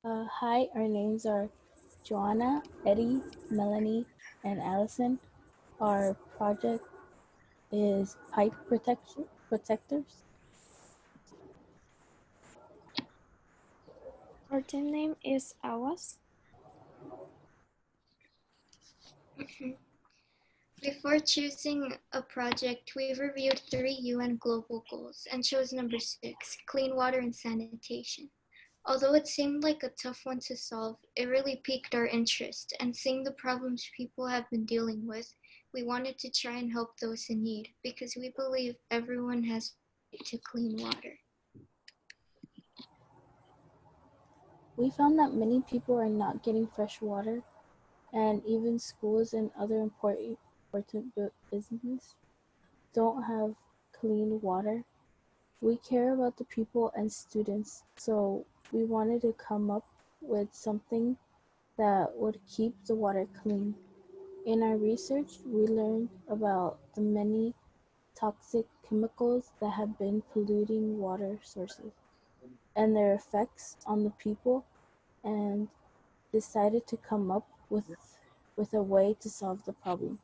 Hi, our names are Joanna, Eddie, Melanie, and Allison. Our project is pipe protection protectors. Our team name is Aguas. Before choosing a project, we reviewed 3 UN global goals and chose number 6, clean water and sanitation. Although it seemed like a tough one to solve, it really piqued our interest, and seeing the problems people have been dealing with, we wanted to try and help those in need because we believe everyone has a right to clean water. We found that many people are not getting fresh water, and even schools and other important businesses don't have clean water. We care about the people and students, so we wanted to come up with something that would keep the water clean. In our research, we learned about the many toxic chemicals that have been polluting water sources and their effects on the people, and decided to come up with a way to solve the problem.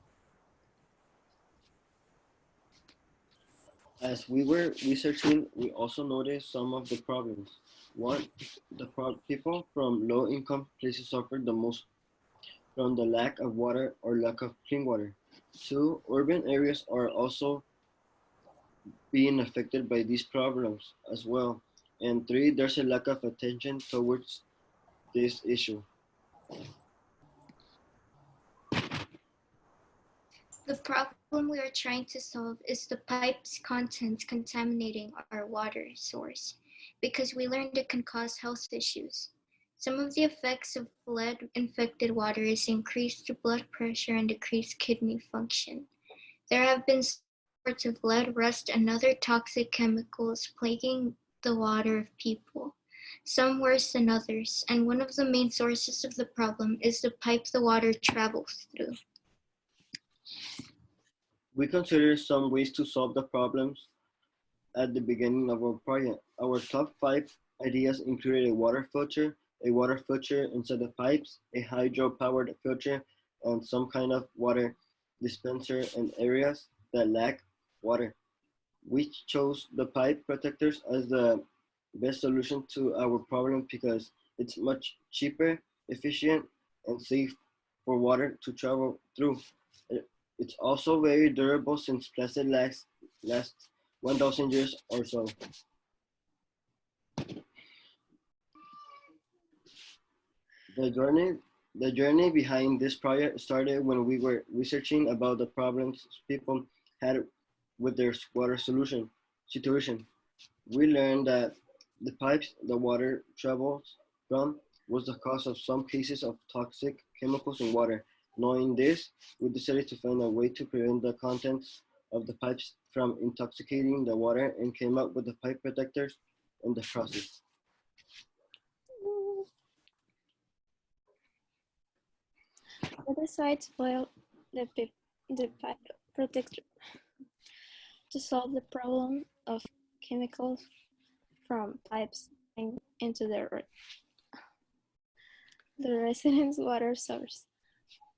As we were researching, we also noticed some of the problems. One, people from low-income places suffered the most from the lack of water or lack of clean water. Two, urban areas are also being affected by these problems as well. And three, there's a lack of attention towards this issue. The problem we are trying to solve is the pipe's contents contaminating our water source because we learned it can cause health issues. Some of the effects of lead infected water is increased blood pressure and decreased kidney function. There have been reports of lead, rust, and other toxic chemicals plaguing the water of people, some worse than others, and one of the main sources of the problem is the pipe the water travels through. We considered some ways to solve the problems at the beginning of our project. Our top five ideas included a water filter inside the pipes, a hydro-powered filter, and some kind of water dispenser in areas that lack water. We chose the pipe protectors as the best solution to our problem because it's much cheaper, efficient, and safe for water to travel through. It's also very durable since plastic lasts 1,000 years or so. The journey, the journey behind this project started when we were researching about the problems people had with their water solution situation. We learned that the pipes the water travels from was the cause of some cases of toxic chemicals in water. Knowing this, we decided to find a way to prevent the contents of the pipes from intoxicating the water and came up with the pipe protectors in the process. We decided to boil the pipe protector to solve the problem of chemicals from pipes into the residence water source.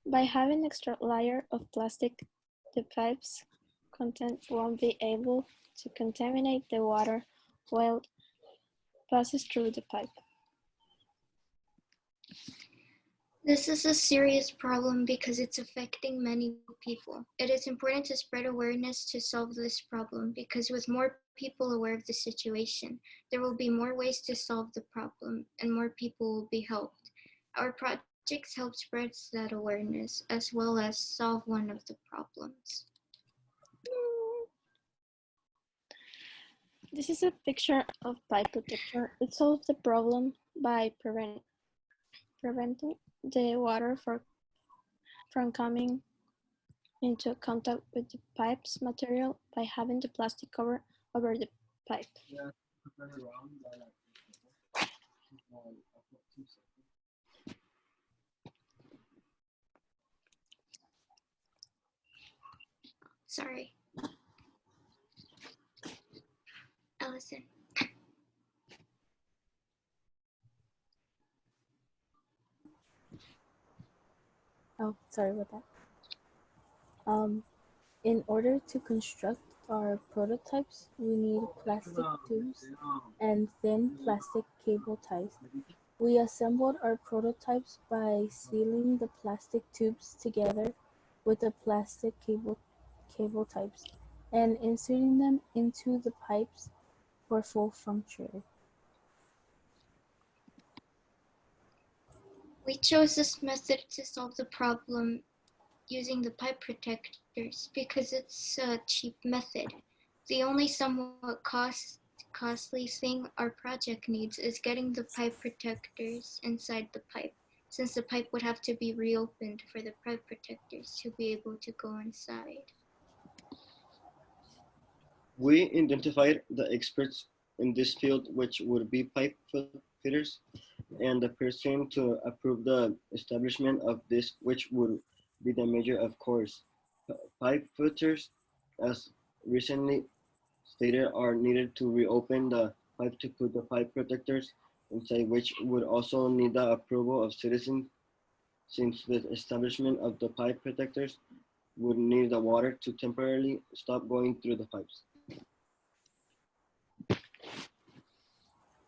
By having an extra layer of plastic, the pipe's content won't be able to contaminate the water while it passes through the pipe. This is a serious problem because it's affecting many people. It is important to spread awareness to solve this problem because with more people aware of the situation, there will be more ways to solve the problem and more people will be helped. Our projects help spread that awareness as well as solve one of the problems. This is a picture of pipe protector. It solves the problem by preventing the water from coming into contact with the pipe's material by having the plastic cover over the pipe. Sorry. Allison. Oh, sorry about that. In order to construct our prototypes, we need plastic tubes and thin plastic cable ties. We assembled our prototypes by sealing the plastic tubes together with the plastic cable types and inserting them into the pipes for full function. We chose this method to solve the problem using the pipe protectors because it's a cheap method. The only somewhat costly thing our project needs is getting the pipe protectors inside the pipe, since the pipe would have to be reopened for the pipe protectors to be able to go inside. We identified the experts in this field, which would be pipe fitters, and the person to approve the establishment of this, which would be the measure of course. Pipe fitters, as recently stated, are needed to reopen the pipe to put the pipe protectors inside, which would also need the approval of citizens, since the establishment of the pipe protectors would need the water to temporarily stop going through the pipes.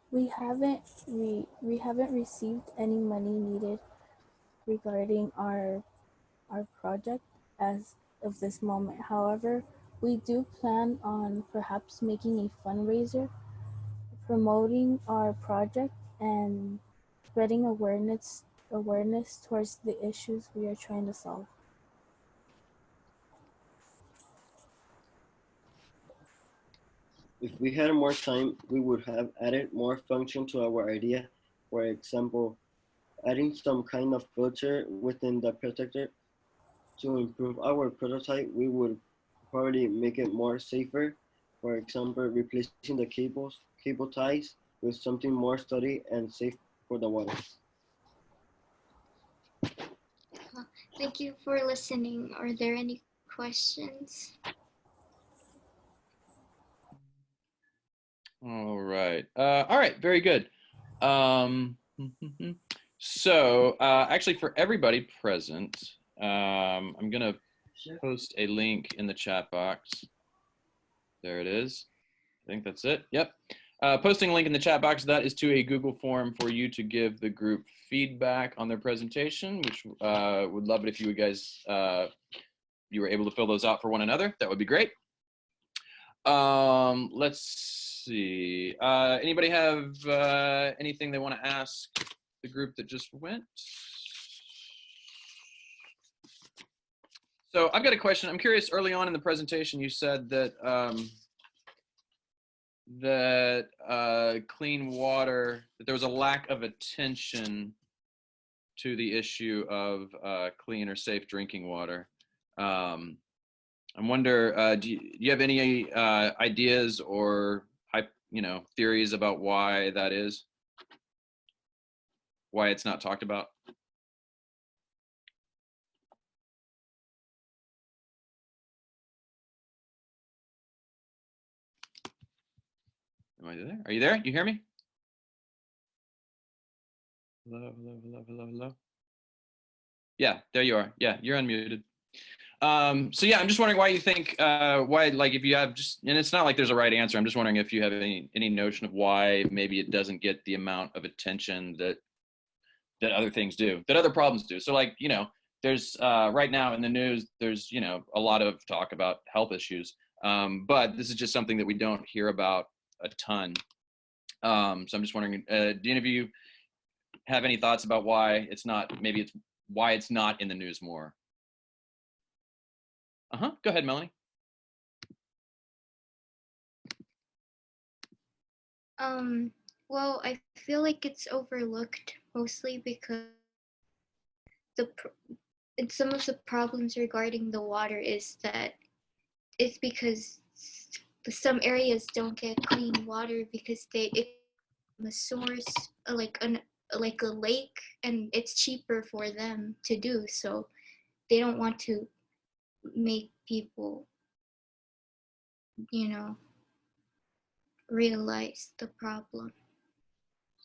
We haven't received any money needed regarding our project as of this moment. However, we do plan on perhaps making a fundraiser, promoting our project, and spreading awareness towards the issues we are trying to solve. If we had more time, we would have added more function to our idea. For example, adding some kind of filter within the protector to improve our prototype. We would probably make it more safer. For example, replacing the cable ties with something more sturdy and safe for the water. Thank you for listening. Are there any questions? All right. All right. Very good. So actually, for everybody present, I'm going to post a link in the chat box. There it is. I think that's it. Yep. Posting a link in the chat box. That is to a Google form for you to give the group feedback on their presentation, which would love it if you guys you were able to fill those out for one another. That would be great. Let's see. Anybody have anything they want to ask the group that just went? So I've got a question. I'm curious, early on in the presentation, you said that clean water, that there was a lack of attention to the issue of clean or safe drinking water. I wonder, do you have any ideas or theories about why that is? Why it's not talked about? Am I there? Are you there? You hear me? Hello, hello, hello, hello, hello. Yeah, there you are. Yeah, you're unmuted. So yeah, I'm just wondering why you think, why, like, if you have just, and it's not like there's a right answer. I'm just wondering if you have any notion of why maybe it doesn't get the amount of attention that other things do, that other problems do. So like, there's right now in the news, there's, a lot of talk about health issues. But this is just something that we don't hear about a ton. So I'm just wondering, do any of you have any thoughts about why it's not, why it's not in the news more? Go ahead, Melanie. Well, I feel like it's overlooked mostly because some of the problems regarding the water is that it's because some areas don't get clean water because it's a source like a lake, and it's cheaper for them to do, so they don't want to make people realize the problem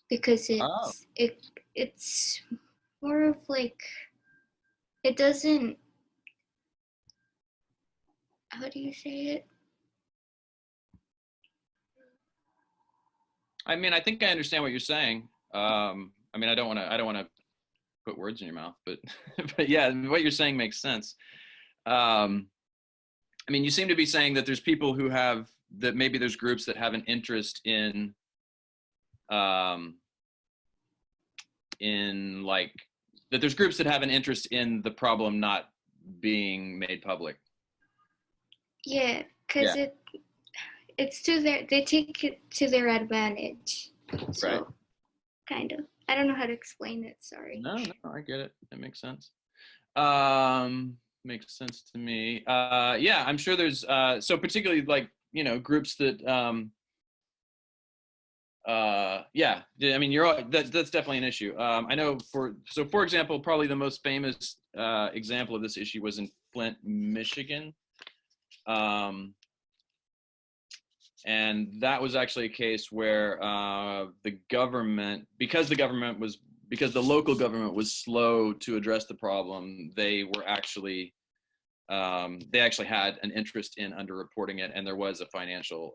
because it's more of like it doesn't, how do you say it? I mean, I think I understand what you're saying. I mean, I don't want to put words in your mouth, but but yeah, what you're saying makes sense. I mean, you seem to be saying that there's people who have that maybe there's groups that have an interest in like that there's groups that have an interest in the problem not being made public. Yeah, because Yeah. it's to their, they take it to their advantage. So, Right. kind of. I don't know how to explain it, sorry. No, I get it. That makes sense. Makes sense to me. Yeah, I'm sure there's so particularly like, you know, groups that yeah, I mean that's definitely an issue. I know for example, probably the most famous example of this issue was in Flint, Michigan. And that was actually a case where the government, because the local government was slow to address the problem, they actually had an interest in underreporting it, and there was a financial,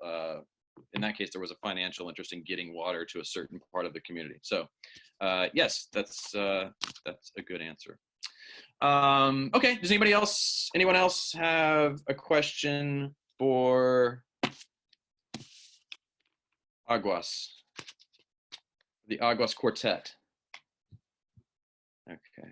in that case, there was a financial interest in getting water to a certain part of the community. So, yes, that's a good answer. Okay, does anyone else have a question for Aguas, the Aguas Quartet? Okay.